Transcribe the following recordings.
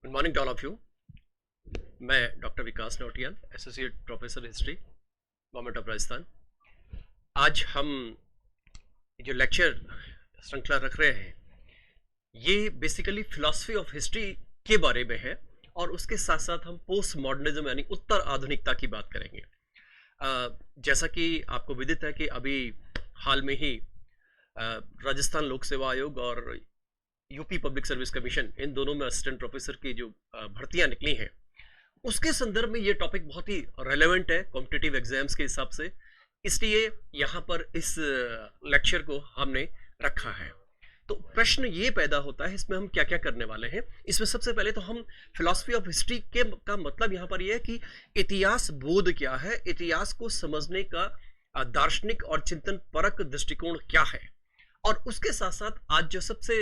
Good morning to all of you. मैं doctor Vikas Nautiyal, associate professor history, government of Rajasthan. आज हम जो लेक्चर श्रृंखला रख रहे हैं ये बेसिकली फिलॉसफी ऑफ हिस्ट्री के बारे में है और उसके साथ साथ हम पोस्ट मॉडर्निज्म यानी उत्तर आधुनिकता की बात करेंगे। जैसा कि आपको विदित है कि अभी हाल में ही राजस्थान लोक सेवा आयोग और यूपी पब्लिक सर्विस कमीशन, इन दोनों में असिस्टेंट प्रोफेसर की जो भर्तियां निकली हैं उसके संदर्भ में ये टॉपिक बहुत ही रेलेवेंट है कॉम्पिटिटिव एग्जाम्स के हिसाब से, इसलिए यहाँ पर इस लेक्चर को हमने रखा है। तो प्रश्न ये पैदा होता है इसमें हम क्या क्या करने वाले हैं। इसमें सबसे पहले तो हम फिलॉसफी ऑफ हिस्ट्री के का मतलब यहाँ पर यह है कि इतिहास बोध क्या है, इतिहास को समझने का दार्शनिक और चिंतन परक दृष्टिकोण क्या है, और उसके साथ साथ आज जो सबसे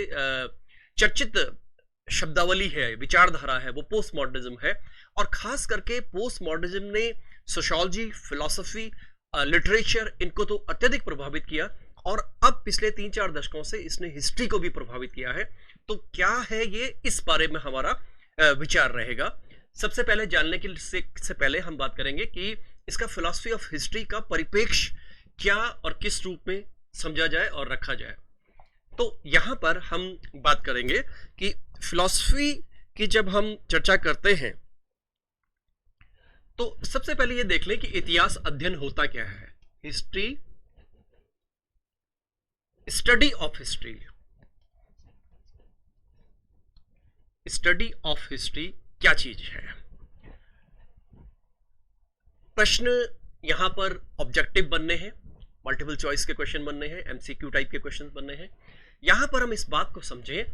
चर्चित शब्दावली है, विचारधारा है, वो पोस्ट मॉडर्निज्म है। और खास करके पोस्ट मॉडर्निज्म ने सोशियोलॉजी, फिलॉसफी, लिटरेचर, इनको तो अत्यधिक प्रभावित किया और अब पिछले 3-4 दशकों से इसने हिस्ट्री को भी प्रभावित किया है। तो क्या है ये, इस बारे में हमारा विचार रहेगा। सबसे पहले जानने के से पहले हम बात करेंगे कि इसका फिलॉसफी ऑफ हिस्ट्री का परिप्रेक्ष्य क्या और किस रूप में समझा जाए और रखा जाए। तो यहां पर हम बात करेंगे कि फिलॉसफी की जब हम चर्चा करते हैं तो सबसे पहले ये देख लें कि इतिहास अध्ययन होता क्या है। History, study of history. Study of history क्या चीज है? प्रश्न यहां पर ऑब्जेक्टिव बनने हैं, मल्टीपल चॉइस के क्वेश्चन बनने हैं, एमसीक्यू टाइप के क्वेश्चन बनने हैं। यहां पर हम इस बात को समझें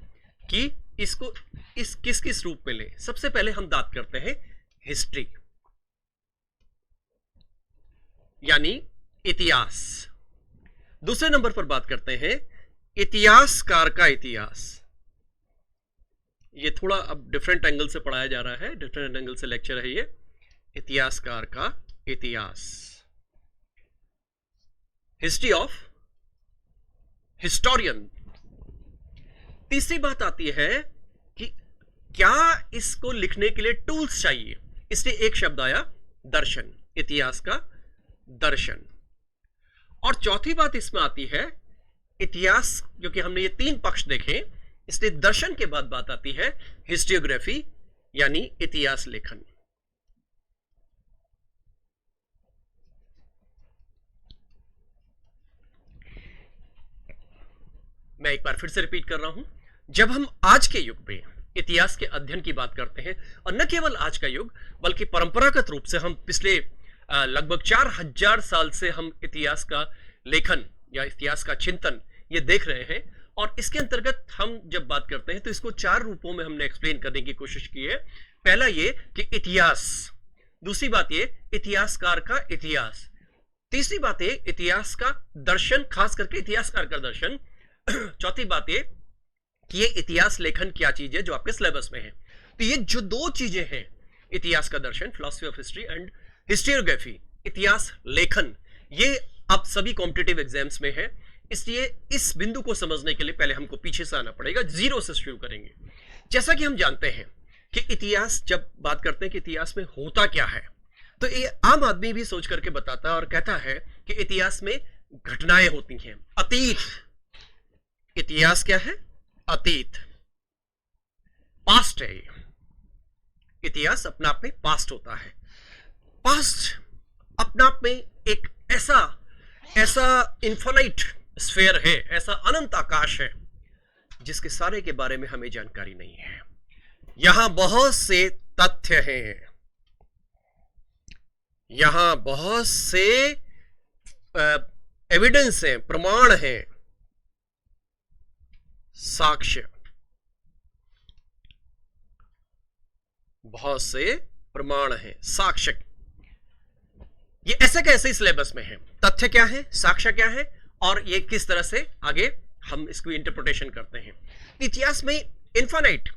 कि इसको किस किस रूप में लें। सबसे पहले हम बात करते हैं हिस्ट्री यानी इतिहास। दूसरे नंबर पर बात करते हैं इतिहासकार का इतिहास। ये थोड़ा अब डिफरेंट एंगल से पढ़ाया जा रहा है, डिफरेंट एंगल से लेक्चर है ये। इतिहासकार का इतिहास, हिस्ट्री ऑफ हिस्टोरियन। तीसरी बात आती है कि क्या इसको लिखने के लिए टूल्स चाहिए, इसलिए एक शब्द आया दर्शन, इतिहास का दर्शन। और चौथी बात इसमें आती है इतिहास, क्योंकि हमने ये 3 पक्ष देखे, इसलिए दर्शन के बाद बात आती है हिस्टोरियोग्राफी यानी इतिहास लेखन। मैं एक बार फिर से रिपीट कर रहा हूं, जब हम आज के युग में इतिहास के अध्ययन की बात करते हैं, और न केवल आज का युग बल्कि परंपरागत रूप से हम पिछले लगभग 4000 साल से हम इतिहास का लेखन या इतिहास का चिंतन ये देख रहे हैं, और इसके अंतर्गत हम जब बात करते हैं तो इसको 4 रूपों में हमने एक्सप्लेन करने की कोशिश की है। पहला ये कि इतिहास, दूसरी बात ये इतिहासकार का इतिहास, तीसरी बात ये इतिहास का दर्शन, खास करके इतिहासकार का दर्शन, चौथी बात ये कि ये इतिहास लेखन क्या चीज है जो आपके सिलेबस में है। तो ये जो 2 चीजें हैं, इतिहास का दर्शन, philosophy of history, and historiography, इतिहास लेखन, ये अब सभी कॉम्पिटिटिव एग्जाम्स में है। इसलिए इस बिंदु को समझने के लिए पहले हमको पीछे से आना पड़ेगा, जीरो से शुरू करेंगे। जैसा कि हम जानते हैं कि इतिहास, जब बात करते हैं कि इतिहास में होता क्या है, तो ये आम आदमी भी सोच करके बताता है और कहता है कि इतिहास में घटनाएं होती हैं, अतीत। इतिहास क्या है? अतीत, पास्ट है। इतिहास अपने आप में पास्ट होता है। पास्ट अपने आप में एक ऐसा इन्फिनिट स्फीयर है, ऐसा अनंत आकाश है जिसके सारे के बारे में हमें जानकारी नहीं है। यहां बहुत से तथ्य हैं, यहां बहुत से एविडेंस हैं, प्रमाण हैं, साक्ष्य, बहुत से प्रमाण हैं, साक्ष्य। ये ऐसे कैसे सिलेबस में है, तथ्य क्या है, साक्ष्य क्या है, और ये किस तरह से आगे हम इसकी इंटरप्रिटेशन करते हैं। इतिहास में इनफाइनाइट,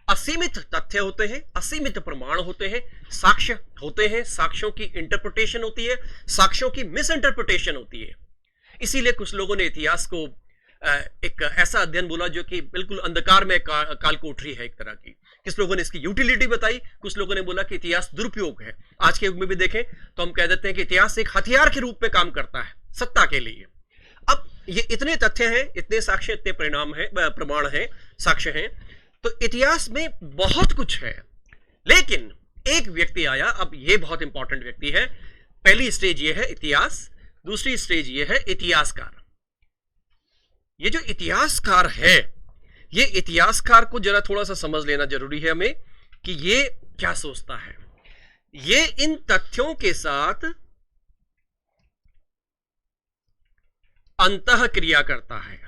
असीमित तथ्य होते हैं, असीमित प्रमाण होते हैं, साक्ष्य होते हैं, साक्ष्यों की इंटरप्रिटेशन होती है, साक्ष्यों की मिस इंटरप्रिटेशन होती है। इसीलिए कुछ लोगों ने इतिहास को एक ऐसा अध्ययन बोला जो कि बिल्कुल अंधकार में काल कोठरी है एक तरह की। किस लोगों ने इसकी यूटिलिटी बताई, कुछ लोगों ने बोला कि इतिहास दुरुपयोग है। आज के युग में भी देखें तो हम कह देते हैं कि इतिहास एक हथियार के रूप में काम करता है सत्ता के लिए। अब ये इतने तथ्य हैं, इतने साक्ष्य, इतने परिणाम हैं, प्रमाण हैं, साक्ष्य हैं, तो इतिहास में बहुत कुछ है। लेकिन एक व्यक्ति आया, अब ये बहुत इंपॉर्टेंट व्यक्ति है। पहली स्टेज ये है इतिहास, दूसरी स्टेज ये है इतिहासकार। ये जो इतिहासकार है, ये इतिहासकार को जरा थोड़ा सा समझ लेना जरूरी है हमें कि ये क्या सोचता है। ये इन तथ्यों के साथ अंतः क्रिया करता है।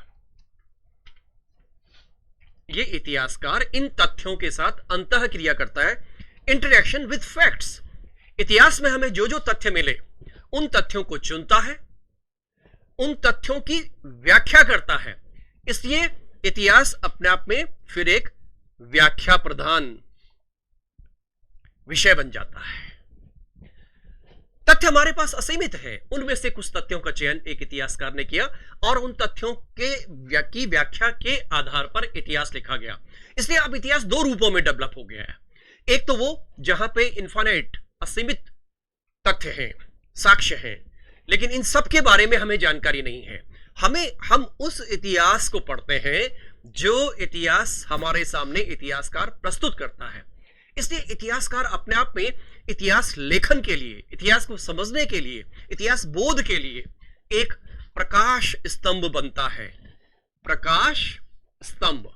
ये इतिहासकार इन तथ्यों के साथ अंतः क्रिया करता है, इंटरेक्शन विद फैक्ट्स। इतिहास में हमें जो जो तथ्य मिले उन तथ्यों को चुनता है, उन तथ्यों की व्याख्या करता है। इसलिए इतिहास अपने आप में फिर एक व्याख्या प्रधान विषय बन जाता है। तथ्य हमारे पास असीमित है, उनमें से कुछ तथ्यों का चयन एक इतिहासकार ने किया और उन तथ्यों की व्याख्या के आधार पर इतिहास लिखा गया। इसलिए अब इतिहास दो रूपों में डेवलप हो गया है। एक तो वो जहां पे इनफाइनाइट असीमित तथ्य हैं, साक्ष्य हैं, लेकिन इन सब के बारे में हमें जानकारी नहीं है। हम उस इतिहास को पढ़ते हैं जो इतिहास हमारे सामने इतिहासकार प्रस्तुत करता है। इसलिए इतिहासकार अपने आप में इतिहास लेखन के लिए, इतिहास को समझने के लिए, इतिहास बोध के लिए एक प्रकाश स्तंभ बनता है। प्रकाश स्तंभ,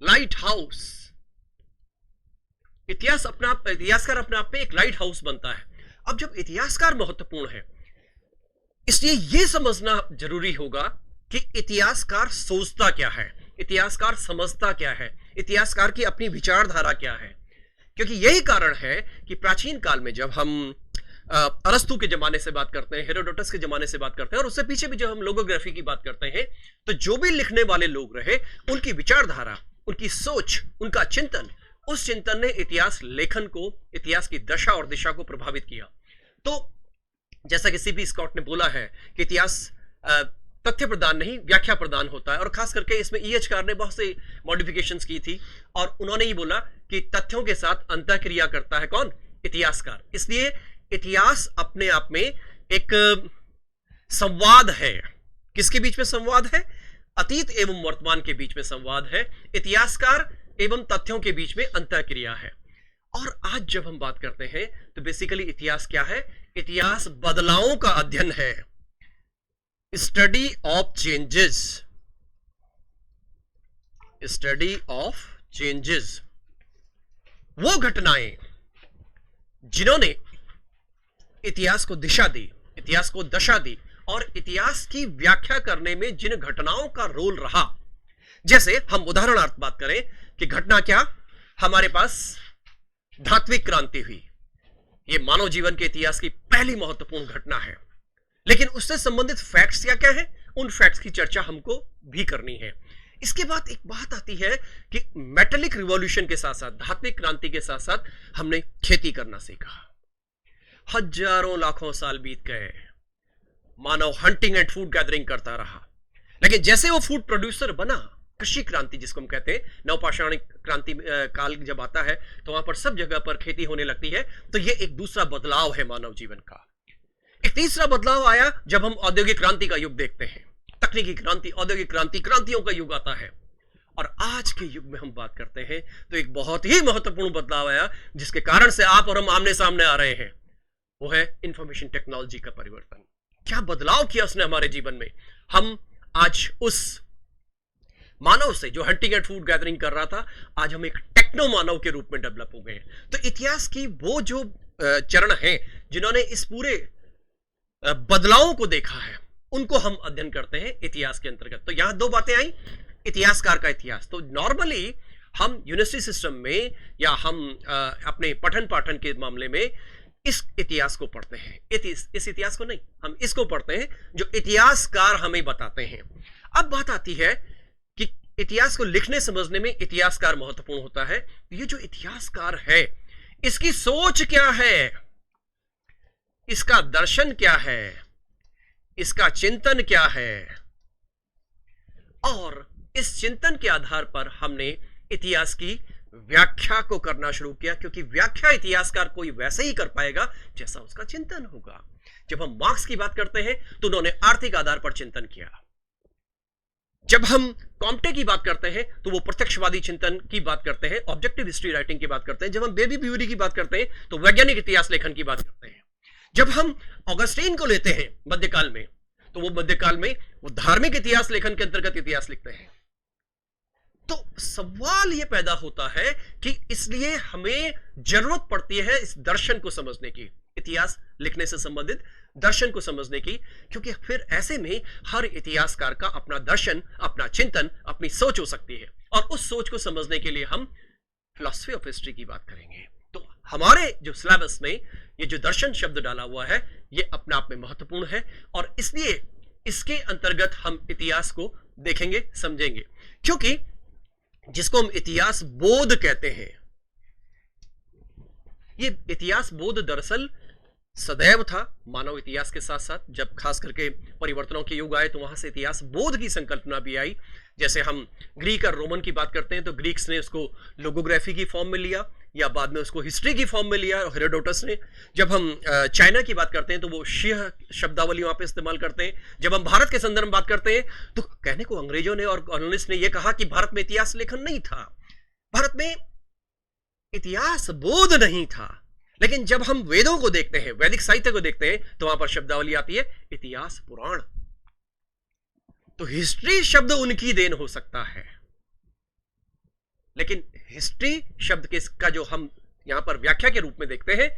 लाइट हाउस। इतिहासकार अपने आप में एक लाइट हाउस बनता है। अब जब इतिहासकार महत्वपूर्ण है, इसलिए यह समझना जरूरी होगा कि इतिहासकार सोचता क्या है, इतिहासकार समझता क्या है, इतिहासकार की अपनी विचारधारा क्या है। क्योंकि यही कारण है कि प्राचीन काल में जब हम अरस्तु के जमाने से बात करते हैं, हेरोडोटस के जमाने से बात करते हैं और उससे पीछे भी जब हम लोगोग्राफी की बात करते हैं, तो जो भी लिखने वाले लोग रहे, उनकी विचारधारा, उनकी सोच, उनका चिंतन, उस चिंतन ने इतिहास लेखन को, इतिहास की दशा और दिशा को प्रभावित किया। तो जैसा कि सीपी स्कॉट ने बोला है कि इतिहास तथ्य प्रदान नहीं, व्याख्या प्रदान होता है। और खास करके इसमें ईएच कार ने बहुत से मॉडिफिकेशंस की थी और उन्होंने ही बोला कि तथ्यों के साथ अंतःक्रिया करता है कौन? इतिहासकार। इसलिए इतिहास अपने आप में एक संवाद है। किसके बीच में संवाद है? अतीत एवं वर्तमान के बीच में संवाद है। इतिहासकार एवं तथ्यों के बीच में अंतःक्रिया है। और आज जब हम बात करते हैं तो बेसिकली इतिहास क्या है? इतिहास बदलावों का अध्ययन है, study of changes, study of changes. वो घटनाएं जिन्होंने इतिहास को दिशा दी, इतिहास को दशा दी और इतिहास की व्याख्या करने में जिन घटनाओं का रोल रहा। जैसे हम उदाहरणार्थ बात करें कि घटना क्या, हमारे पास धात्विक क्रांति हुई। यह मानव जीवन के इतिहास की पहली महत्वपूर्ण घटना है। लेकिन उससे संबंधित फैक्ट्स क्या क्या है, उन फैक्ट्स की चर्चा हमको भी करनी है। इसके बाद एक बात आती है कि मेटलिक रिवॉल्यूशन के साथ साथ, धात्विक क्रांति के साथ साथ हमने खेती करना सीखा। हजारों लाखों साल बीत गए, मानव हंटिंग एंड फूड गैदरिंग करता रहा। लेकिन जैसे वो फूड प्रोड्यूसर बना, कृषि क्रांति जिसको हम कहते हैं, नवपाषाणिक क्रांति काल जब आता है तो वहां पर सब जगह पर खेती होने लगती है। तो ये एक दूसरा बदलाव है मानव जीवन का। एक तीसरा बदलाव आया जब हम औद्योगिक क्रांति का युग देखते हैं। तकनीकी क्रांति, औद्योगिक क्रांति, क्रांतियों का युग आता है। और आज के युग में हम बात करते हैं तो एक बहुत ही महत्वपूर्ण बदलाव आया जिसके कारण से आप और हम आमने सामने आ रहे हैं। वो है इंफॉर्मेशन टेक्नोलॉजी का परिवर्तन। क्या बदलाव किया उसने हमारे जीवन में। हम आज उस मानव से जो हंटिंग एंड फूड गैदरिंग कर रहा था, आज हम एक टेक्नो मानव के रूप में डेवलप हो गए हैं। तो इतिहास की वो जो चरण हैं जिन्होंने इस पूरे बदलावों को देखा है, उनको हम अध्ययन करते हैं इतिहास के अंतर्गत। तो यहां दो बातें आई, इतिहासकार का इतिहास। तो नॉर्मली हम यूनिवर्सिटी सिस्टम में या हम अपने पठन पाठन के मामले में इस इतिहास को पढ़ते हैं। इस इतिहास को नहीं, हम इसको पढ़ते हैं जो इतिहासकार हमें बताते हैं। अब बात आती है कि इतिहास को लिखने समझने में इतिहासकार महत्वपूर्ण होता है। ये जो इतिहासकार है, इसकी सोच क्या है, इसका दर्शन क्या है, इसका चिंतन क्या है, और इस चिंतन के आधार पर हमने इतिहास की व्याख्या को करना शुरू किया, क्योंकि व्याख्या इतिहासकार कोई वैसे ही कर पाएगा जैसा उसका चिंतन होगा। जब हम मार्क्स की बात करते हैं तो उन्होंने आर्थिक आधार पर चिंतन किया। जब हम कॉम्टे की बात करते हैं तो वो प्रत्यक्षवादी चिंतन की बात करते हैं, ऑब्जेक्टिव हिस्ट्री राइटिंग की बात करते हैं। जब हम बेबी ब्यूरी की बात करते हैं तो वैज्ञानिक इतिहास लेखन की बात करते हैं। जब हम ऑगस्टीन को लेते हैं मध्यकाल में, तो वो मध्यकाल में वो धार्मिक इतिहास लेखन के अंतर्गत इतिहास लिखते हैं। तो सवाल ये पैदा होता है कि इसलिए हमें जरूरत पड़ती है इस दर्शन को समझने की, इतिहास लिखने से संबंधित दर्शन को समझने की, क्योंकि फिर ऐसे में हर इतिहासकार का अपना दर्शन, अपना चिंतन, अपनी सोच हो सकती है। और उस सोच को समझने के लिए हम फिलॉसफी ऑफ हिस्ट्री की बात करेंगे। तो हमारे जो सिलेबस में ये जो दर्शन शब्द डाला हुआ है ये अपने आप में महत्वपूर्ण है, और इसलिए इसके अंतर्गत हम इतिहास को देखेंगे, समझेंगे। क्योंकि जिसको हम इतिहास बोध कहते हैं, ये इतिहास बोध दरअसल सदैव था मानव इतिहास के साथ साथ। जब खास करके परिवर्तनों के युग आए तो वहां से इतिहास बोध की संकल्पना भी आई। जैसे हम ग्रीक और रोमन की बात करते हैं तो ग्रीक्स ने उसको लोगोग्राफी की फॉर्म में लिया, या बाद में उसको हिस्ट्री की फॉर्म में लिया हेरोडोटस ने। जब हम चाइना की बात करते हैं तो वो शीह शब्दावली वहां पे इस्तेमाल करते हैं। जब हम भारत के संदर्भ में बात करते हैं तो कहने को अंग्रेजों ने और कॉलोनिस्ट ने यह कहा कि भारत में इतिहास लेखन नहीं था, भारत में इतिहास बोध नहीं था। लेकिन जब हम वेदों को देखते हैं, वैदिक साहित्य को देखते हैं, तो वहां पर शब्दावली आती है इतिहास पुराण। तो हिस्ट्री शब्द उनकी देन हो सकता है, लेकिन हिस्ट्री शब्द का जो हम यहां पर व्याख्या के रूप में देखते हैं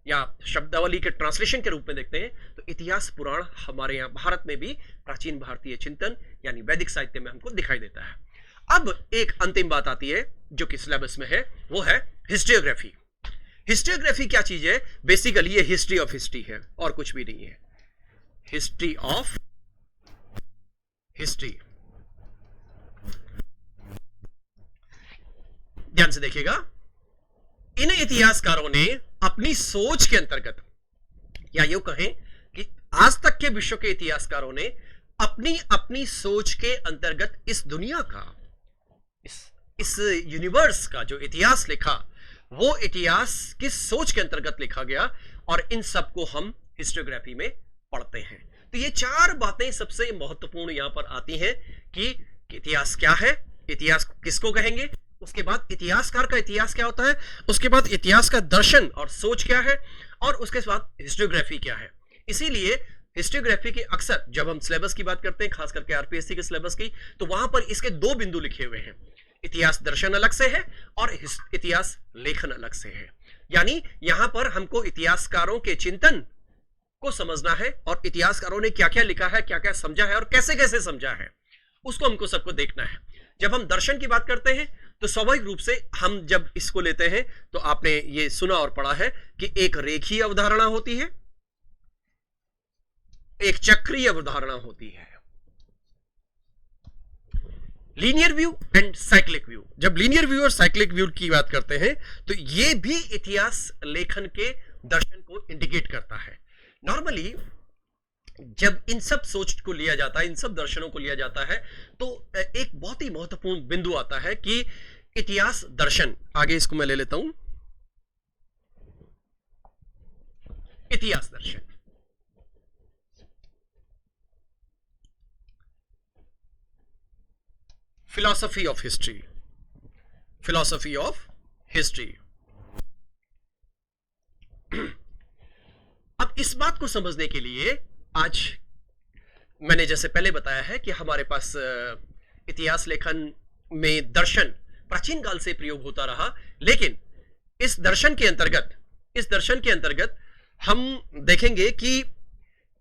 या शब्दावली के ट्रांसलेशन के रूप में देखते हैं, तो इतिहास पुराण हमारे यहां भारत में भी प्राचीन भारतीय चिंतन यानी वैदिक साहित्य में हमको दिखाई देता है। अब एक अंतिम बात आती है जो कि सिलेबस में है, वो है हिस्ट्रियोग्राफी। हिस्ट्रियोग्राफी क्या चीज है? बेसिकली ये हिस्ट्री ऑफ हिस्ट्री है और कुछ भी नहीं है। हिस्ट्री ऑफ हिस्ट्री, ध्यान से देखिएगा। इन इतिहासकारों ने अपनी सोच के अंतर्गत, या यूं कहें कि आज तक के विश्व के इतिहासकारों ने अपनी अपनी सोच के अंतर्गत इस दुनिया का, इस यूनिवर्स का जो इतिहास लिखा, वो इतिहास किस सोच के अंतर्गत लिखा गया, और इन सब को हम हिस्टोग्राफी में पढ़ते हैं। तो ये चार बातें सबसे महत्वपूर्ण यहां पर आती हैं कि इतिहास क्या है, इतिहास किसको कहेंगे, उसके बाद इतिहासकार का इतिहास क्या होता है, उसके बाद इतिहास का दर्शन और सोच क्या है, और उसके बाद हिस्टोग्राफी क्या है। इसीलिए हिस्टोग्राफी के अक्सर जब हम सिलेबस की बात करते हैं, खास करके आरपीएससी के सिलेबस की, तो वहां पर इसके दो बिंदु लिखे हुए हैं, इतिहास दर्शन अलग से है और इतिहास लेखन अलग से है। यानी यहां पर हमको इतिहासकारों के चिंतन को समझना है और इतिहासकारों ने क्या क्या लिखा है, क्या क्या समझा है और कैसे कैसे समझा है, उसको हमको सबको देखना है। जब हम दर्शन की बात करते हैं तो स्वाभाविक रूप से हम जब इसको लेते हैं तो आपने ये सुना और पढ़ा है कि एक रेखीय अवधारणा होती है, एक चक्रीय अवधारणा होती है, linear view and cyclic view. जब लीनियर व्यू और साइक्लिक व्यू की बात करते हैं तो ये भी इतिहास लेखन के दर्शन को इंडिकेट करता है। नॉर्मली जब इन सब सोच को लिया जाता है, इन सब दर्शनों को लिया जाता है, तो एक बहुत ही महत्वपूर्ण बिंदु आता है कि इतिहास दर्शन, आगे इसको मैं ले लेता हूं, इतिहास दर्शन, philosophy of history, philosophy of history. अब इस बात को समझने के लिए आज मैंने जैसे पहले बताया है कि हमारे पास इतिहास लेखन में दर्शन प्राचीन काल से प्रयोग होता रहा, लेकिन इस दर्शन के अंतर्गत हम देखेंगे कि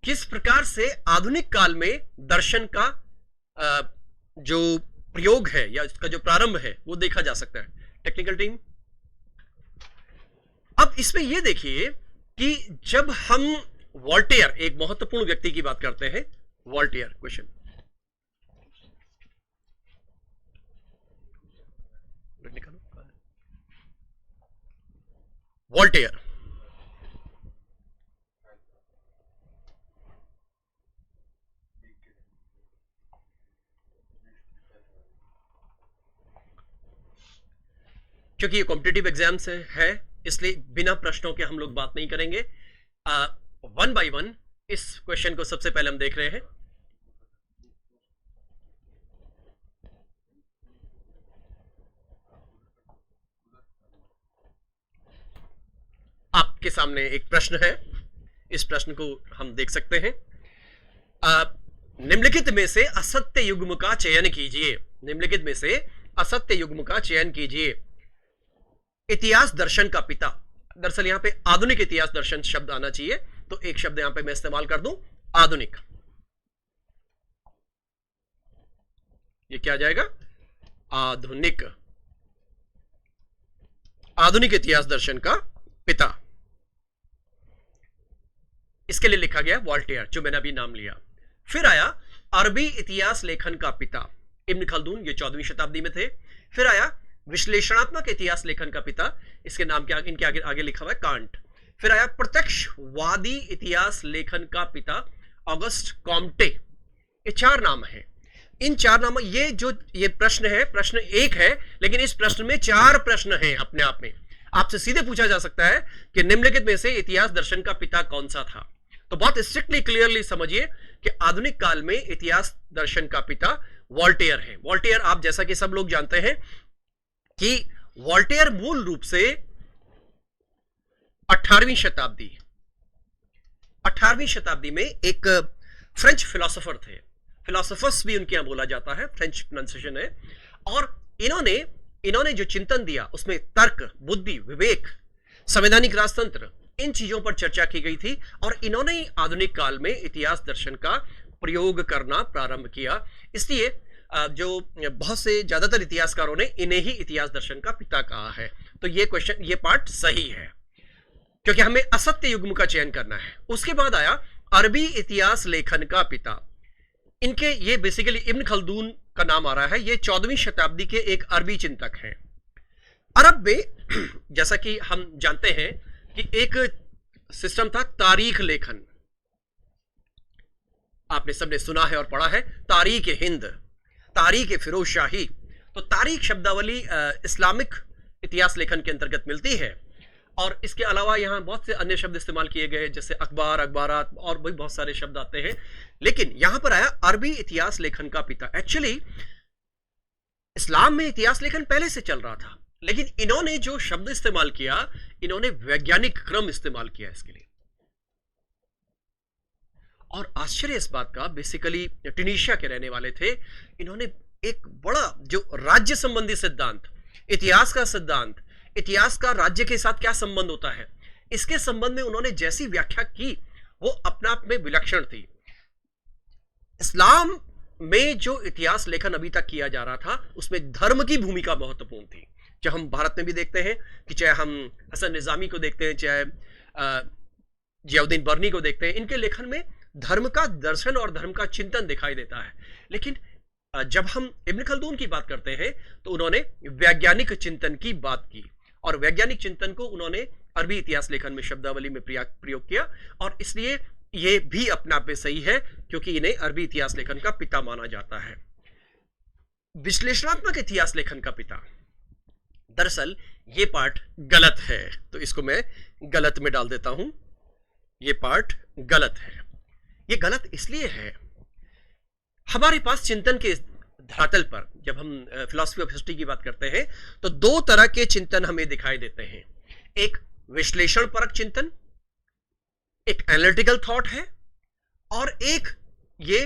किस प्रकार से आधुनिक काल में दर्शन का जो प्रयोग है या इसका जो प्रारंभ है वो देखा जा सकता है। टेक्निकल टीम, अब इसमें यह देखिए कि जब हम वॉल्टेयर, एक महत्वपूर्ण व्यक्ति की बात करते हैं, वॉल्टेयर, क्वेश्चन, वॉल्टेयर क्योंकि ये कॉम्पिटिटिव एग्जाम्स है इसलिए बिना प्रश्नों के हम लोग बात नहीं करेंगे। वन बाय वन इस क्वेश्चन को सबसे पहले हम देख रहे हैं। आपके सामने एक प्रश्न है, इस प्रश्न को हम देख सकते हैं। निम्नलिखित में से असत्य युग्म का चयन कीजिए। निम्नलिखित में से असत्य युग्म का चयन कीजिए। इतिहास दर्शन का पिता, दरअसल यहां पे आधुनिक इतिहास दर्शन शब्द आना चाहिए, तो एक शब्द यहां पे मैं इस्तेमाल कर दूं, आधुनिक। ये क्या आ जाएगा? आधुनिक। आधुनिक इतिहास दर्शन का पिता। इसके लिए लिखा गया वॉल्टेयर, जो मैंने अभी नाम लिया। फिर आया अरबी इतिहास लेखन का पिता इब्न खल्दून, ये 14वीं शताब्दी में थे। फिर आया विश्लेषणात्मक इतिहास लेखन का पिता, इसके नाम के इनके आगे लिखा हुआ है कांट। फिर आया प्रत्यक्षवादी इतिहास लेखन का पिता ऑगस्ट कॉम्टे। ये 4 नाम है। इन 4 नाम, ये प्रश्न है, प्रश्न एक है, लेकिन इस प्रश्न में 4 प्रश्न हैं अपने आप में। आपसे सीधे पूछा जा सकता है कि निम्नलिखित में से इतिहास दर्शन का पिता कौन सा था। तो बहुत स्ट्रिक्टली क्लियरली समझिए कि आधुनिक काल में इतिहास दर्शन का पिता वॉल्टेयर है। वॉल्टेयर, आप जैसा कि सब लोग जानते हैं कि वॉल्टेयर मूल रूप से 18वीं शताब्दी में एक फ्रेंच फिलोसोफर थे। फिलोसोफर्स भी उनके यहां बोला जाता है, फ्रेंच प्रोनाउंसिएशन है। और इन्होंने जो चिंतन दिया उसमें तर्क, बुद्धि, विवेक, संवैधानिक राजतंत्र, इन चीजों पर चर्चा की गई थी। और इन्होंने ही आधुनिक काल में इतिहास दर्शन का प्रयोग करना प्रारंभ किया। इसलिए जो बहुत से ज्यादातर इतिहासकारों ने इन्हें ही इतिहास दर्शन का पिता कहा है। तो ये पार्ट सही है, क्योंकि हमें असत्य युग्म का चयन करना है। उसके बाद आया अरबी इतिहास लेखन का पिता। इनके ये बेसिकली इब्न खल्दून का नाम आ रहा है। ये 14वीं शताब्दी के एक अरबी चिंतक हैं। अरब में जैसा कि हम जानते हैं कि एक सिस्टम था तारीख लेखन। आपने सबने सुना है और पढ़ा है, तारीख हिंद, तारीख फिरोज शाही। तो तारीख शब्दावली इस्लामिक इतिहास लेखन के अंतर्गत मिलती है। और इसके अलावा यहां बहुत से अन्य शब्द इस्तेमाल किए गए, जैसे अखबार, अखबारात और भी बहुत सारे शब्द आते हैं। लेकिन यहां पर आया अरबी इतिहास लेखन का पिता। एक्चुअली इस्लाम में इतिहास लेखन पहले से चल रहा था, लेकिन इन्होंने जो शब्द इस्तेमाल किया, इन्होंने वैज्ञानिक क्रम इस्तेमाल किया इसके लिए। और आश्चर्य इस बात का, बेसिकली ट्यूनीशिया के रहने वाले थे। इन्होंने एक बड़ा जो राज्य संबंधी सिद्धांत, इतिहास का सिद्धांत, इतिहास का राज्य के साथ क्या संबंध होता है, इसके संबंध में उन्होंने जैसी व्याख्या की वो अपने आप में विलक्षण थी। इस्लाम में जो इतिहास लेखन अभी तक किया जा रहा था उसमें धर्म की भूमिका महत्वपूर्ण थी। जो हम भारत में भी देखते हैं कि चाहे हम हसन निजामी को देखते हैं, चाहे जियाउद्दीन बर्नी को देखते हैं, इनके लेखन में धर्म का दर्शन और धर्म का चिंतन दिखाई देता है। लेकिन जब हम इब्न खल्दून की बात करते हैं तो उन्होंने वैज्ञानिक चिंतन की बात की, और वैज्ञानिक चिंतन को उन्होंने अरबी इतिहास लेखन में शब्दावली में प्रयोग किया। और इसलिए ये भी अपने आप में सही है, क्योंकि इन्हें अरबी इतिहास लेखन का पिता माना जाता है। विश्लेषणात्मक इतिहास लेखन का पिता, दरअसल ये पार्ट गलत है, तो इसको मैं गलत में डाल देता हूं। ये पार्ट गलत है। ये गलत इसलिए है, हमारे पास चिंतन के धरातल पर जब हम फिलॉसफी ऑफ हिस्ट्री की बात करते हैं तो 2 तरह के चिंतन हमें दिखाई देते हैं। एक विश्लेषण परक चिंतन, एक एनालिटिकल थॉट है, और एक ये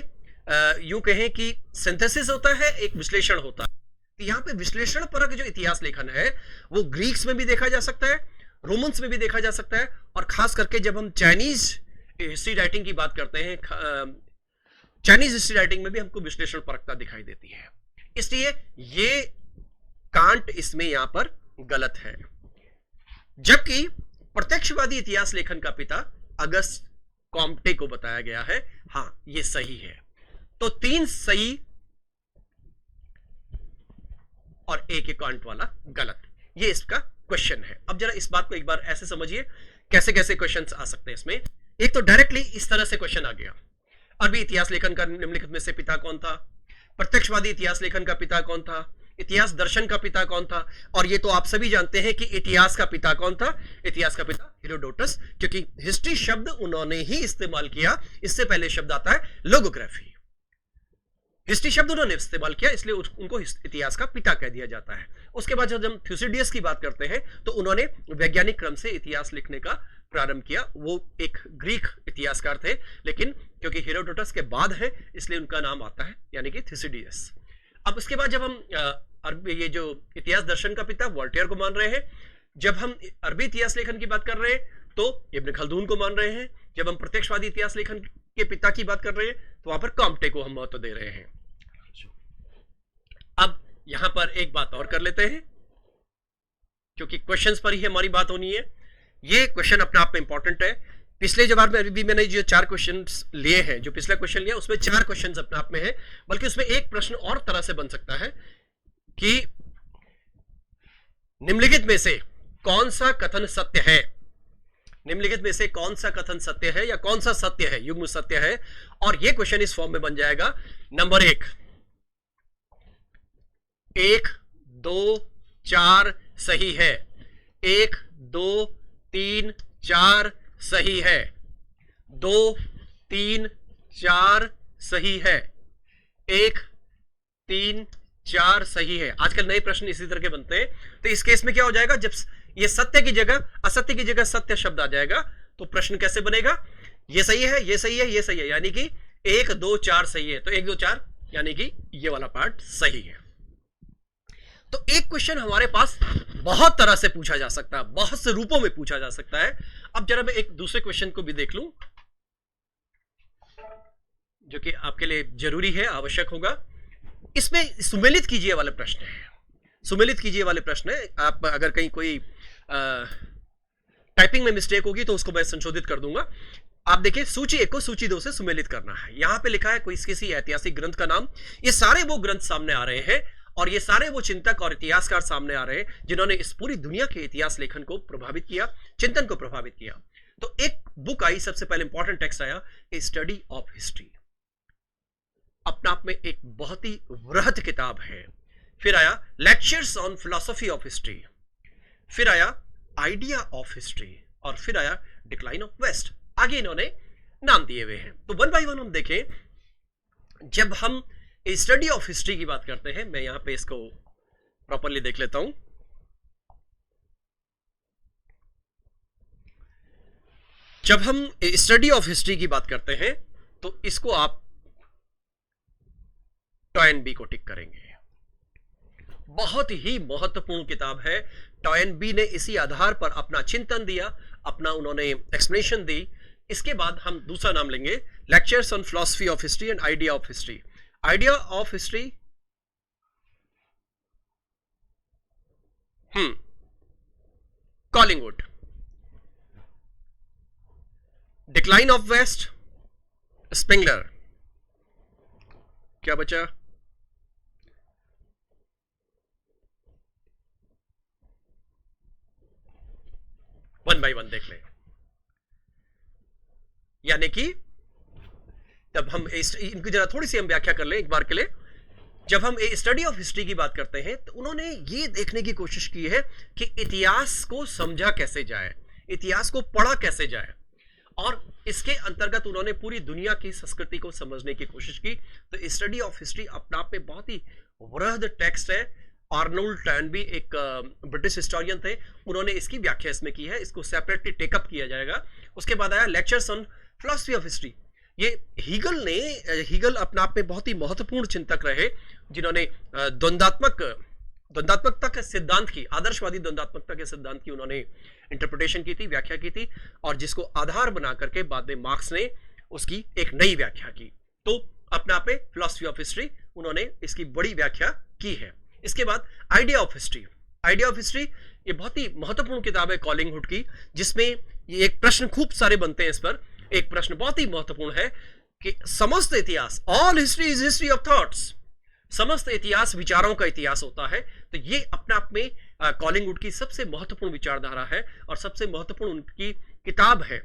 यूं कहें कि सिंथेसिस होता है, एक विश्लेषण होता है। तो यहां पे विश्लेषण परक जो इतिहास लेखन है वो ग्रीक्स में भी देखा जा सकता है, रोमन्स में भी देखा जा सकता है, और खास करके जब हम चाइनीज हिस्ट्री राइटिंग की बात करते हैं, चाइनीज हिस्ट्री राइटिंग में भी हमको विश्लेषण परकता दिखाई देती है। इसलिए ये कांट इसमें यहां पर गलत है। जबकि प्रत्यक्षवादी इतिहास लेखन का पिता अगस्त कॉम्टे को बताया गया है। हां, ये सही है। तो 3 सही और एक कांट वाला गलत, ये इसका क्वेश्चन है। अब जरा इस बात को एक बार ऐसे समझिए, कैसे कैसे क्वेश्चंस आ सकते हैं इसमें। एक तो डायरेक्टली इस तरह से क्वेश्चन आ गया, अरबी इतिहास लेखन का निम्नलिखित में से पिता कौन था, प्रत्यक्षवादी इतिहास लेखन का पिता कौन था, इतिहास दर्शन का पिता कौन था? और ये तो आप सभी जानते हैं कि इतिहास का पिता कौन था? इतिहास का पिता हेरोडोटस, क्योंकि हिस्ट्री शब्द उन्होंने ही इस्तेमाल किया। इससे पहले शब्द आता है लोगोग्राफी। हिस्ट्री शब्द उन्होंने इस्तेमाल किया, इसलिए उनको इतिहास का पिता कह दिया जाता है। उसके बाद जब हम थ्यूसिडियस की बात करते हैं तो उन्होंने वैज्ञानिक क्रम से इतिहास लिखने का प्रारंभ किया। वो एक ग्रीक इतिहासकार थे, लेकिन क्योंकि हेरोडोटस के बाद है इसलिए उनका नाम आता है, यानी कि थ्यूसिडियस। अब उसके बाद जब हम ये जो इतिहास दर्शन का पिता वोल्टेयर को मान रहे हैं, जब हम अरबी इतिहास लेखन की बात कर रहे हैं तो इब्न खल्दून को मान रहे हैं, जब हम प्रत्यक्षवादी इतिहास लेखन के पिता की बात कर रहे हैं तो वहां पर कॉम्टे को हम महत्व दे रहे हैं। अब यहां पर एक बात और कर लेते हैं, क्योंकि क्वेश्चंस पर ही हमारी बात होनी है। ये क्वेश्चन अपने आप में इंपॉर्टेंट है। पिछले जवाब में भी मैंने जो 4 क्वेश्चंस लिए हैं, जो पिछला क्वेश्चन लिया उसमें 4 क्वेश्चंस अपने आप में है, बल्कि उसमें एक प्रश्न और तरह से बन सकता है कि निम्नलिखित में से कौन सा कथन सत्य है? निम्नलिखित में से कौन सा कथन सत्य है या कौन सा सत्य है, युग्म सत्य है? और यह क्वेश्चन इस फॉर्म में बन जाएगा। नंबर 1, 1, 2, 4 सही है। 1, 2, 3, 4 सही है। 2, 3, 4 सही है। 1, 3, 4 सही है। आजकल नए प्रश्न इसी तरह के बनते हैं। तो इस केस में क्या हो जाएगा, जब ये सत्य की जगह असत्य की जगह सत्य शब्द आ जाएगा तो प्रश्न कैसे बनेगा? ये सही है, ये सही है, ये सही है, यानी कि 1, 2, 4 सही है। तो 1, 2, 4 यानी कि ये वाला पार्ट सही है। तो एक क्वेश्चन हमारे पास बहुत तरह से पूछा जा सकता है, बहुत से रूपों में पूछा जा सकता है। अब जरा मैं एक दूसरे क्वेश्चन को भी देख लूं, जो कि आपके लिए जरूरी है, आवश्यक होगा। इसमें सुमेलित कीजिए वाले प्रश्न है। सुमेलित कीजिए वाले प्रश्न है। आप अगर कहीं कोई टाइपिंग में मिस्टेक होगी तो उसको मैं संशोधित कर दूंगा। आप देखिए, सूची 1 को सूची 2 से सुमेलित करना है। यहां पे लिखा है कोई किसी ऐतिहासिक ग्रंथ का नाम। ये सारे वो ग्रंथ सामने आ रहे हैं और ये सारे वो चिंतक और इतिहासकार सामने आ रहे हैं जिन्होंने इस पूरी दुनिया के इतिहास लेखन को प्रभावित किया, चिंतन को प्रभावित किया। तो एक बुक आई, सबसे पहले इंपॉर्टेंट टेक्स्ट आया, ए स्टडी ऑफ हिस्ट्री। अपने आप में एक बहुत ही वृहद किताब है। फिर आया lectures on philosophy of history, फिर आया आइडिया ऑफ हिस्ट्री, और फिर आया डिक्लाइन ऑफ वेस्ट। आगे इन्होंने नाम दिए हुए हैं। तो 1 बाय 1 हम देखें। जब हम स्टडी ऑफ हिस्ट्री की बात करते हैं, मैं यहां पे इसको प्रॉपरली देख लेता हूं। जब हम स्टडी ऑफ हिस्ट्री की बात करते हैं तो इसको आप टॉयनबी को टिक करेंगे। बहुत ही महत्वपूर्ण किताब है। टॉयनबी ने इसी आधार पर अपना चिंतन दिया, अपना उन्होंने एक्सप्लेनेशन दी। इसके बाद हम दूसरा नाम लेंगे, lectures on philosophy of history and idea of history. Idea of history, Collingwood. Decline of west, Spengler. क्या बचा? वन बाय वन देख लें। यानी कि तब हम इनकी जरा थोड़ी सी हम व्याख्या कर लें एक बार के लिए। जब हम स्टडी ऑफ हिस्ट्री की बात करते हैं तो उन्होंने ये देखने की कोशिश की है कि इतिहास को समझा कैसे जाए, इतिहास को पढ़ा कैसे जाए, और इसके अंतर्गत उन्होंने पूरी दुनिया की संस्कृति को समझने की कोशिश की। तो स्टडी ऑफ हिस्ट्री अपने आप में बहुत ही वृहद टेक्स्ट है। आर्नोल्ड टॉयनबी एक ब्रिटिश हिस्टोरियन थे, उन्होंने इसकी व्याख्या इसमें की है। इसको सेपरेटली टेकअप किया जाएगा। उसके बाद आया lectures on philosophy of history. ये हीगल अपने आप में बहुत ही महत्वपूर्ण चिंतक रहे, जिन्होंने द्वंद्वात्मकता के सिद्धांत की, आदर्शवादी द्वंद्वात्मकता के सिद्धांत की उन्होंने इंटरप्रिटेशन की थी, व्याख्या की थी, और जिसको आधार बना करके बाद में मार्क्स ने उसकी एक नई व्याख्या की। तो अपने आप में फिलॉसफी ऑफ हिस्ट्री उन्होंने इसकी बड़ी व्याख्या की है। इसके बाद idea of history. Idea of history ये बहुत ही महत्वपूर्ण किताब है कॉलिंगवुड की, जिसमें ये एक प्रश्न खूब सारे बनते हैं। इस पर एक प्रश्न बहुत ही महत्वपूर्ण है कि समस्त इतिहास, all history is history of thoughts, समस्त इतिहास विचारों का इतिहास होता है। तो ये अपने आप में कॉलिंगवुड की सबसे महत्वपूर्ण विचारधारा है और सबसे महत्वपूर्ण उनकी किताब है।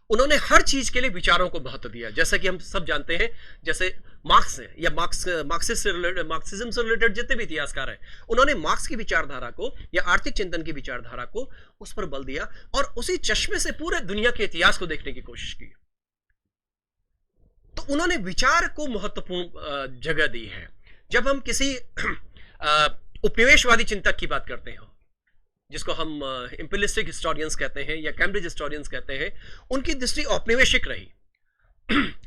उन्होंने हर चीज के लिए विचारों को महत्व दिया। जैसा कि हम सब जानते हैं, जैसे मार्क्स है या मार्क्सिज्म से रिलेटेड जितने भी इतिहासकार हैं, उन्होंने मार्क्स की विचारधारा को या आर्थिक चिंतन की विचारधारा को उस पर बल दिया और उसी चश्मे से पूरे दुनिया के इतिहास को देखने की कोशिश की। तो उन्होंने विचार को महत्वपूर्ण जगह दी है। जब हम किसी उपनिवेशवादी चिंतक की बात करते हैं, जिसको हम इंपीरियलिस्टिक हिस्टोरियंस कहते हैं या कैम्ब्रिज हिस्टोरियंस कहते हैं, उनकी दृष्टि औपनिवेशिक रही।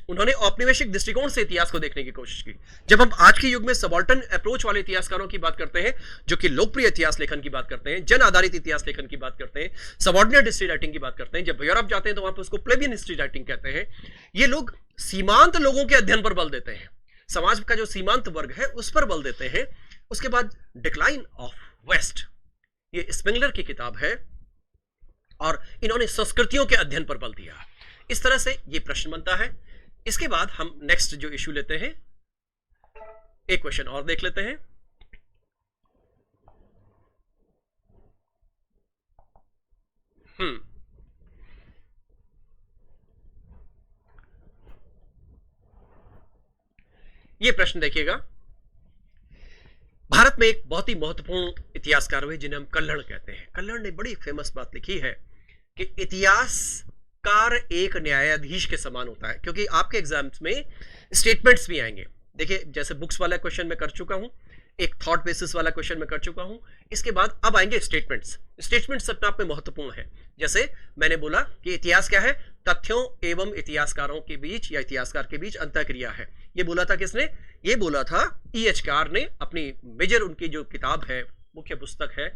उन्होंने औपनिवेशिक दृष्टिकोण से इतिहास को देखने की कोशिश की। जब हम आज के युग में सबॉल्टन अप्रोच वाले इतिहासकारों की बात करते हैं, जो कि लोकप्रिय इतिहास लेखन की बात करते हैं, जन आधारित इतिहास लेखन की बात करते हैं, सबॉर्डिनेट हिस्ट्री राइटिंग की बात करते हैं, जब यूरोप जाते हैं तो वहां पर उसको प्लेबियन हिस्ट्री राइटिंग कहते हैं। ये लोग सीमांत लोगों के अध्ययन पर बल देते हैं, समाज का जो सीमांत वर्ग है उस पर बल देते हैं। उसके बाद डिक्लाइन ऑफ वेस्ट, ये स्पेंगलर की किताब है, और इन्होंने संस्कृतियों के अध्ययन पर बल दिया। इस तरह से ये प्रश्न बनता है। इसके बाद हम नेक्स्ट जो इश्यू लेते हैं, एक क्वेश्चन और देख लेते हैं। ये प्रश्न देखिएगा। भारत में एक बहुत ही महत्वपूर्ण इतिहासकार हुए जिन्हें हम कल्हड़ कहते हैं। कल्हड़ ने बड़ी फेमस बात लिखी है कि इतिहासकार एक न्यायाधीश के समान होता है, क्योंकि आपके एग्जाम्स में स्टेटमेंट्स भी आएंगे। देखिए, जैसे बुक्स वाला क्वेश्चन मैं कर चुका हूं, एक थॉट बेसिस वाला क्वेश्चन मैं कर चुका हूं, इसके बाद अब आएंगे स्टेटमेंट्स। स्टेटमेंट्स अपने आप में महत्वपूर्ण है। जैसे मैंने बोला कि इतिहास क्या है, तथ्यों एवं इतिहासकारों के बीच या इतिहासकार के बीच अंतःक्रिया है। ये बोला था किसने? ये बोला था E.H. कार ने, अपनी मेजर उनकी जो किताब है, मुख्य पुस्तक है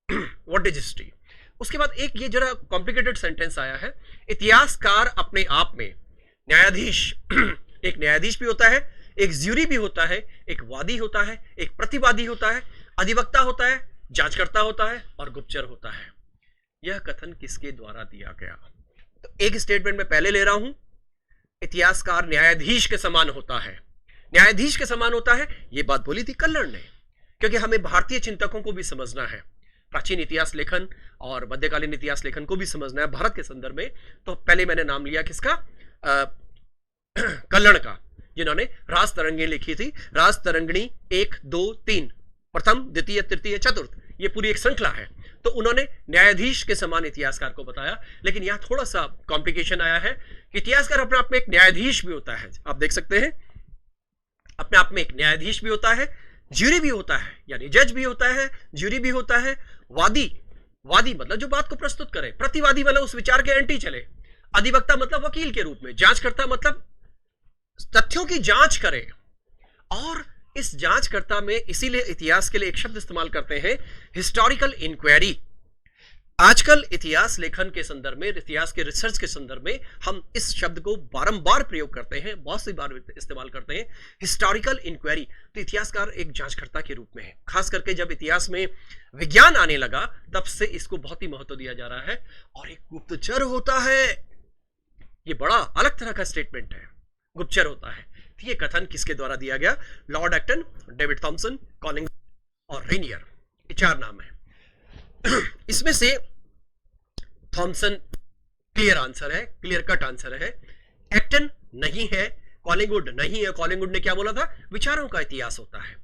व्हाट इज हिस्ट्री। उसके बाद एक ये जरा कॉम्प्लिकेटेड सेंटेंस आया है, इतिहासकार अपने आप में न्यायाधीश एक न्यायाधीश भी होता है, एक ज्यूरी भी होता है, एक वादी होता है, एक प्रतिवादी होता है, अधिवक्ता होता है, जांचकर्ता होता है और गुप्तचर होता है। यह कथन किसके द्वारा दिया गया? तो एक स्टेटमेंट में पहले ले रहा हूं, इतिहासकार न्यायाधीश के समान होता है। न्यायाधीश के समान होता है, यह बात बोली थी कल्हड़ ने, क्योंकि हमें भारतीय चिंतकों को भी समझना है, प्राचीन इतिहास लेखन और मध्यकालीन इतिहास लेखन को भी समझना है भारत के संदर्भ में। तो पहले मैंने नाम लिया किसका? कल्हड़ का, जिन्होंने राज तरंगिणी लिखी थी। राज तरंगिणी 1, 2, 3, प्रथम, द्वितीय, तृतीय, चतुर्थ, ये पूरी एक श्रृंखला है। तो उन्होंने न्यायाधीश के समान इतिहासकार को बताया। लेकिन यहां थोड़ा सा कॉम्प्लिकेशन आया है कि इतिहासकार अपने आप में एक न्यायाधीश भी होता है। आप देख सकते हैं, अपने आप में एक न्यायाधीश भी होता है, ज्यूरी भी होता है, यानी जज भी होता है, ज्यूरी भी होता है, वादी मतलब जो बात को प्रस्तुत करे, प्रतिवादी मतलब उस विचार के एंटी चले, अधिवक्ता मतलब वकील के रूप में, जांचकर्ता मतलब तथ्यों की जांच करे। और इस जांचकर्ता में इसीलिए इतिहास के लिए एक शब्द इस्तेमाल करते हैं, हिस्टोरिकल इंक्वायरी। आजकल इतिहास लेखन के संदर्भ में, इतिहास के रिसर्च के संदर्भ में हम इस शब्द को बारंबार प्रयोग करते हैं, बहुत सी बार इस्तेमाल करते हैं, हिस्टोरिकल इंक्वायरी। तो इतिहासकार एक जांचकर्ता के रूप में है। खास करके जब इतिहास में विज्ञान आने लगा, तब से इसको बहुत ही महत्व दिया जा रहा है। और एक गुप्तचर होता है, ये बड़ा अलग तरह का स्टेटमेंट है, गुप्तचर होता है। ये कथन किसके द्वारा दिया गया? Lord Acton, David Thomson, Collingwood और रेनियर, ये 4 नाम है। इसमें से थॉमसन क्लियर आंसर है, क्लियर कट आंसर है। एक्टन नहीं है, कॉलिंगवुड नहीं है। कॉलिंगवुड ने क्या बोला था? विचारों का इतिहास होता है।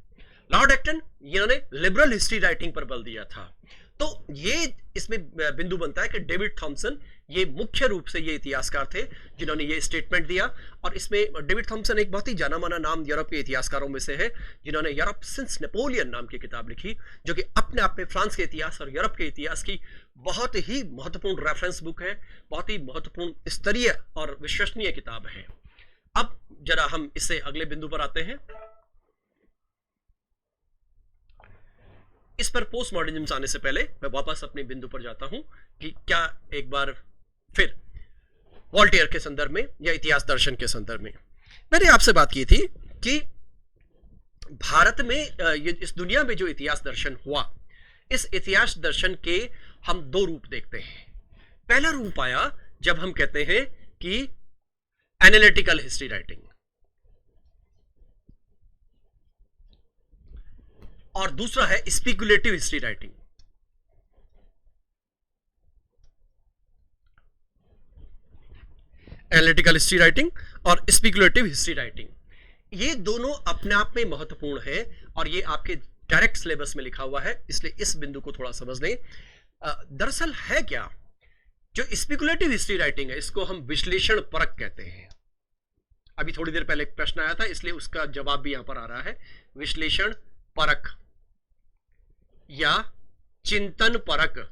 लॉर्ड एक्टन, इन्होंने लिबरल हिस्ट्री राइटिंग पर बल दिया था। तो ये इसमें बिंदु बनता है कि डेविड थॉमसन ये मुख्य रूप से ये इतिहासकार थे जिन्होंने ये स्टेटमेंट दिया। और इसमें डेविड थॉमसन एक बहुत ही जाना माना नाम यूरोप के इतिहासकारों में से है, जिन्होंने यूरोप सिंस नेपोलियन नाम की किताब लिखी, जो कि अपने आप में फ्रांस के इतिहास और यूरोप के इतिहास की बहुत ही महत्वपूर्ण रेफरेंस बुक है, बहुत ही महत्वपूर्ण स्तरीय और विश्वसनीय किताब है। अब जरा हम इससे अगले बिंदु पर आते हैं। इस पर पोस्ट मॉडर्निज्म आने से पहले मैं वापस अपने बिंदु पर जाता हूं कि क्या एक बार फिर वॉल्टेयर के संदर्भ में या इतिहास दर्शन के संदर्भ में मैंने आपसे बात की थी कि भारत में इस दुनिया में जो इतिहास दर्शन हुआ, इस इतिहास दर्शन के हम 2 रूप देखते हैं। पहला रूप आया जब हम कहते हैं कि एनालिटिकल हिस्ट्री राइटिंग, और दूसरा है speculative history writing. Analytical history writing और स्पेकुलेटिव हिस्ट्री राइटिंग, ये दोनों अपने आप में महत्वपूर्ण है और ये आपके डायरेक्ट सिलेबस में लिखा हुआ है, इसलिए इस बिंदु को थोड़ा समझ लें। दरअसल है क्या, जो स्पेकुलेटिव हिस्ट्री राइटिंग है इसको हम विश्लेषण परक कहते हैं। अभी थोड़ी देर पहले एक प्रश्न आया था, इसलिए उसका जवाब भी यहां पर आ रहा है। विश्लेषण परक या चिंतन परक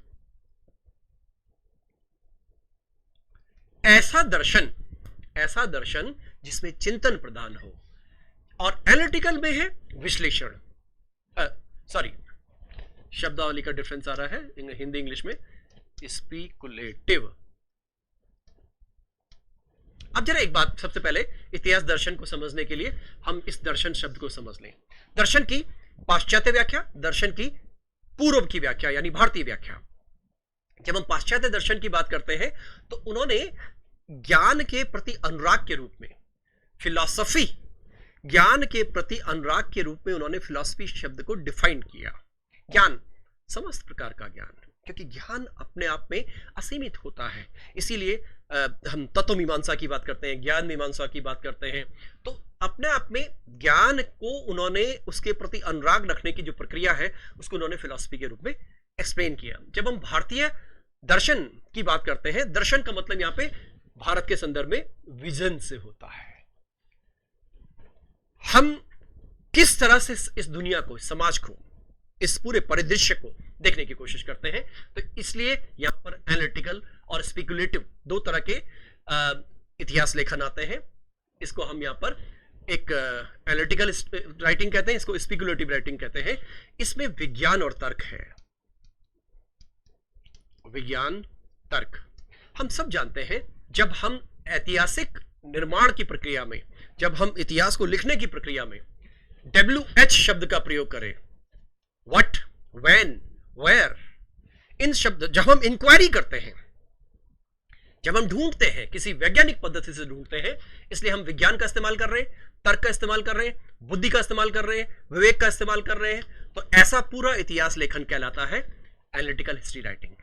ऐसा दर्शन जिसमें चिंतन प्रधान हो, और एनालिटिकल में है विश्लेषण, सॉरी शब्दावली का डिफरेंस आ रहा है हिंदी इंग्लिश में, स्पेकुलेटिव। अब जरा एक बात, सबसे पहले इतिहास दर्शन को समझने के लिए हम इस दर्शन शब्द को समझ लें। दर्शन की पाश्चात्य व्याख्या, दर्शन की पूर्व की व्याख्या यानी भारतीय व्याख्या। जब हम पाश्चात्य दर्शन की बात करते हैं तो उन्होंने ज्ञान के प्रति अनुराग के रूप में फिलॉसफी, ज्ञान के प्रति अनुराग के रूप में उन्होंने फिलॉसफी शब्द को डिफाइन किया। ज्ञान, समस्त प्रकार का ज्ञान, क्योंकि ज्ञान अपने आप में असीमित होता है, इसीलिए हम तत्व मीमांसा की बात करते हैं, ज्ञान मीमांसा की बात करते हैं। तो अपने आप में ज्ञान को उन्होंने, उसके प्रति अनुराग रखने की जो प्रक्रिया है उसको उन्होंने फिलॉसफी के रूप में एक्सप्लेन किया। जब हम भारतीय दर्शन की बात करते हैं, दर्शन का मतलब यहां पे भारत के संदर्भ में विजन से होता है। हम किस तरह से इस दुनिया को, इस समाज को, इस पूरे परिदृश्य को देखने की कोशिश करते हैं, तो इसलिए यहां पर एनालिटिकल और स्पेकुलेटिव दो तरह के इतिहास लेखन आते हैं। इसको हम यहां पर एक एनालिटिकल राइटिंग कहते हैं, इसको स्पेकुलेटिव राइटिंग कहते हैं। इसमें विज्ञान और तर्क है, विज्ञान तर्क। हम सब जानते हैं जब हम ऐतिहासिक निर्माण की प्रक्रिया में, जब हम इतिहास को लिखने की प्रक्रिया में WH शब्द का प्रयोग करें, व्हाट, व्हेन, वेयर, इन शब्द, जब हम इंक्वायरी करते हैं, जब हम ढूंढते हैं, किसी वैज्ञानिक पद्धति से ढूंढते हैं, इसलिए हम विज्ञान का इस्तेमाल कर रहे हैं, तर्क का इस्तेमाल कर रहे हैं, बुद्धि का इस्तेमाल कर रहे हैं, विवेक का इस्तेमाल कर रहे हैं, तो ऐसा पूरा इतिहास लेखन कहलाता है एनालिटिकल हिस्ट्री राइटिंग।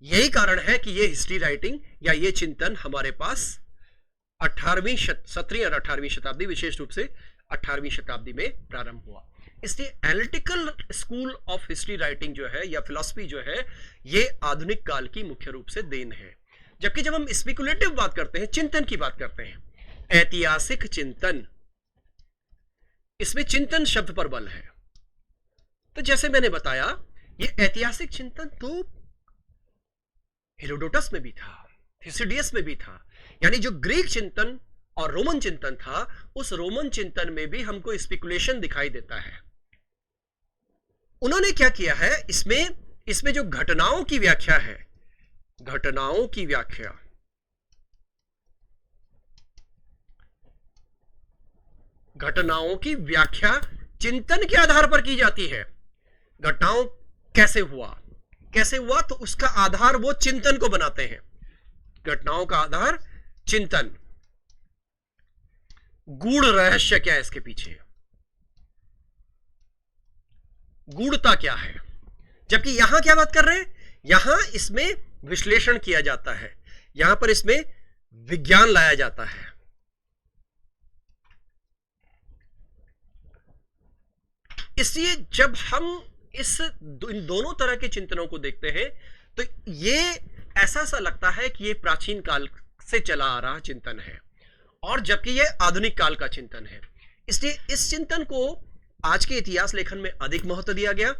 यही कारण है कि ये हिस्ट्री राइटिंग या ये चिंतन हमारे पास 17वीं और 18वीं शताब्दी, विशेष रूप से 18वीं शताब्दी में प्रारंभ हुआ। इसलिए analytical school of history writing जो है या फिलॉसफी जो है, ये आधुनिक काल की मुख्य रूप से देन है। जबकि जब हम स्पेकुलेटिव बात करते हैं, चिंतन की बात करते हैं, ऐतिहासिक चिंतन, इसमें चिंतन शब्द पर बल है। तो जैसे मैंने बताया, ये ऐतिहासिक चिंतन तो हेरोडोटस में भी था, थुसिडियस में भी था, यानी जो ग्रीक चिंतन और रोमन चिंतन था, उस रोमन चिंतन में भी हमको स्पेकुलेशन दिखाई देता है। उन्होंने क्या किया है, इसमें जो घटनाओं की व्याख्या है, घटनाओं की व्याख्या, घटनाओं की व्याख्या चिंतन के आधार पर की जाती है। घटनाओं कैसे हुआ, तो उसका आधार वो चिंतन को बनाते हैं। घटनाओं का आधार चिंतन, गूढ़ रहस्य क्या है इसके पीछे, गूढ़ता क्या है। जबकि यहां क्या बात कर रहे हैं, यहां इसमें विश्लेषण किया जाता है, यहां पर इसमें विज्ञान लाया जाता है। इसलिए जब हम इन दोनों तरह के चिंतनों को देखते हैं तो ये ऐसा सा लगता है कि ये प्राचीन काल से चला आ रहा चिंतन है, और जबकि ये आधुनिक काल का चिंतन है। इसलिए इस चिंतन को आज के इतिहास लेखन में अधिक महत्व दिया गया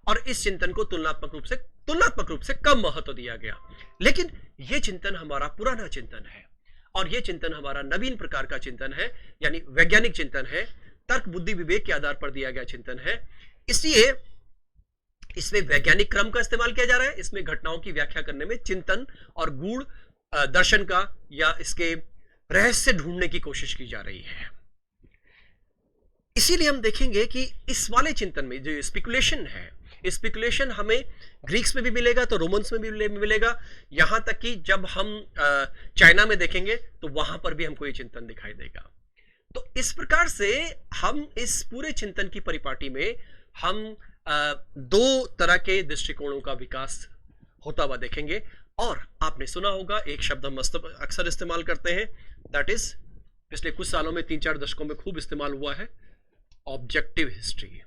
और इस चिंतन को तुलनात्मक रूप से कम महत्व दिया गया। लेकिन यह चिंतन हमारा पुराना चिंतन है और यह चिंतन हमारा नवीन प्रकार का चिंतन है, यानी वैज्ञानिक चिंतन है, तर्क बुद्धि विवेक के आधार पर दिया गया चिंतन है। इसलिए इसमें वैज्ञानिक क्रम का इस्तेमाल किया जा रहा है। इसमें घटनाओं की व्याख्या करने में चिंतन और गूढ़ दर्शन का या इसके रहस्य ढूंढने की कोशिश की जा रही है। इसीलिए हम देखेंगे कि इस वाले चिंतन में जो स्पेकुलेशन है, स्पेकुलेशन हमें ग्रीक्स में भी मिलेगा तो रोमन्स में भी मिलेगा, यहां तक कि जब हम चाइना में देखेंगे तो वहां पर भी हमको ये चिंतन दिखाई देगा। तो इस प्रकार से हम इस पूरे चिंतन की परिपाटी में हम दो तरह के दृष्टिकोणों का विकास होता हुआ देखेंगे और आपने सुना होगा एक शब्द हम अक्सर इस्तेमाल करते हैं, दैट इज पिछले कुछ सालों में 3-4 दशकों में खूब इस्तेमाल हुआ है, ऑब्जेक्टिव हिस्ट्री,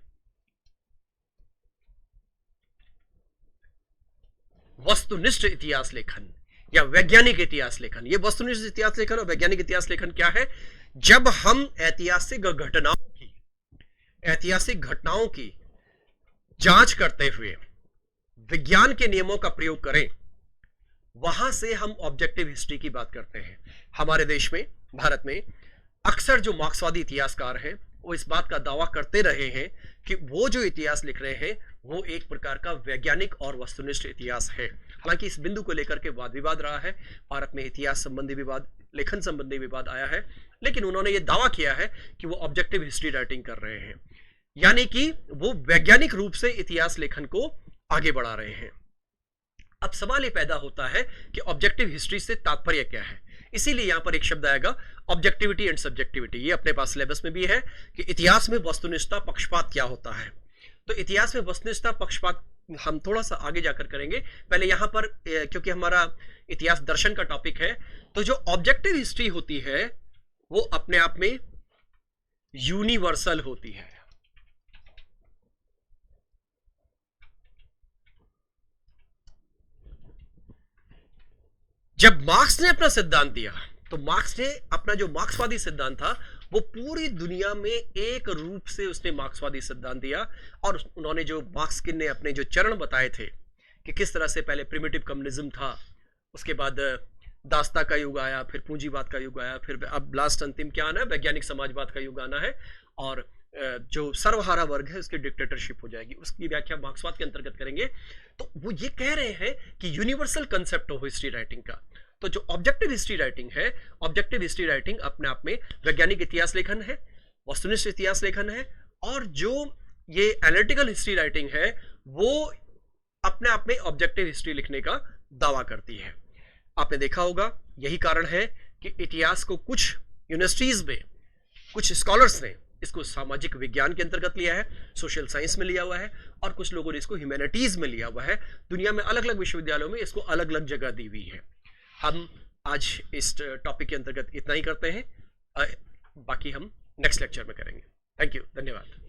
वस्तुनिष्ठ इतिहास लेखन या वैज्ञानिक इतिहास लेखन। ये वस्तुनिष्ठ इतिहास लेखन और वैज्ञानिक इतिहास लेखन क्या है? जब हम ऐतिहासिक घटनाओं की जांच करते हुए विज्ञान के नियमों का प्रयोग करें, वहां से हम ऑब्जेक्टिव हिस्ट्री की बात करते हैं। हमारे देश में, भारत में अक्सर जो मार्क्सवादी इतिहासकार हैं वो इस बात का दावा करते रहे हैं कि वो जो इतिहास लिख रहे हैं वो एक प्रकार का वैज्ञानिक और वस्तुनिष्ठ इतिहास है। हालांकि इस बिंदु को लेकर के वाद विवाद रहा है, भारत में इतिहास संबंधी विवाद, लेखन संबंधी विवाद आया है, लेकिन उन्होंने ये दावा किया है कि वो ऑब्जेक्टिव हिस्ट्री राइटिंग कर रहे हैं, यानी कि वो वैज्ञानिक रूप से इतिहास लेखन को आगे बढ़ा रहे हैं। अब सवाल ये पैदा होता है कि ऑब्जेक्टिव हिस्ट्री से तात्पर्य क्या है? इसीलिए यहां पर एक शब्द आएगा, ऑब्जेक्टिविटी एंड सब्जेक्टिविटी। ये अपने पास सिलेबस में भी है कि इतिहास में वस्तुनिष्ठता पक्षपात क्या होता है। तो इतिहास में वस्तुनिष्ठता पक्षपात हम थोड़ा सा आगे जाकर करेंगे। पहले यहां पर क्योंकि हमारा इतिहास दर्शन का टॉपिक है, तो जो ऑब्जेक्टिव हिस्ट्री होती है वो अपने आप में यूनिवर्सल होती है। जब मार्क्स ने अपना सिद्धांत दिया, तो मार्क्स ने अपना जो मार्क्सवादी सिद्धांत था वो पूरी दुनिया में एक रूप से उसने मार्क्सवादी सिद्धांत दिया। और उन्होंने जो मार्क्स ने अपने जो चरण बताए थे कि किस तरह से पहले प्रिमिटिव कम्युनिज्म था, उसके बाद दासता का युग आया, फिर पूंजीवाद का युग आया, फिर अब लास्ट अंतिम क्या आना है, वैज्ञानिक समाजवाद का युग आना है, और जो सर्वहारा वर्ग है उसकी डिक्टेटरशिप हो जाएगी। उसकी व्याख्या मार्क्सवाद के अंतर्गत करेंगे। तो वो ये कह रहे हैं कि यूनिवर्सल कंसेप्ट हो हिस्ट्री राइटिंग का। तो जो ऑब्जेक्टिव हिस्ट्री राइटिंग है, ऑब्जेक्टिव हिस्ट्री राइटिंग अपने आप में वैज्ञानिक इतिहास लेखन है, वस्तुनिष्ठ इतिहास लेखन है, और जो ये एनालिटिकल हिस्ट्री राइटिंग है वो अपने आप में ऑब्जेक्टिव हिस्ट्री लिखने का दावा करती है। आपने देखा होगा यही कारण है कि इतिहास को कुछ यूनिवर्सिटीज में कुछ स्कॉलर्स ने इसको सामाजिक विज्ञान के अंतर्गत लिया है, सोशल साइंस में लिया हुआ है, और कुछ लोगों ने इसको ह्यूमैनिटीज में लिया हुआ है। दुनिया में अलग अलग विश्वविद्यालयों में इसको अलग अलग जगह दी हुई है। हम आज इस टॉपिक के अंतर्गत इतना ही करते हैं, बाकी हम नेक्स्ट लेक्चर में करेंगे। थैंक यू, धन्यवाद।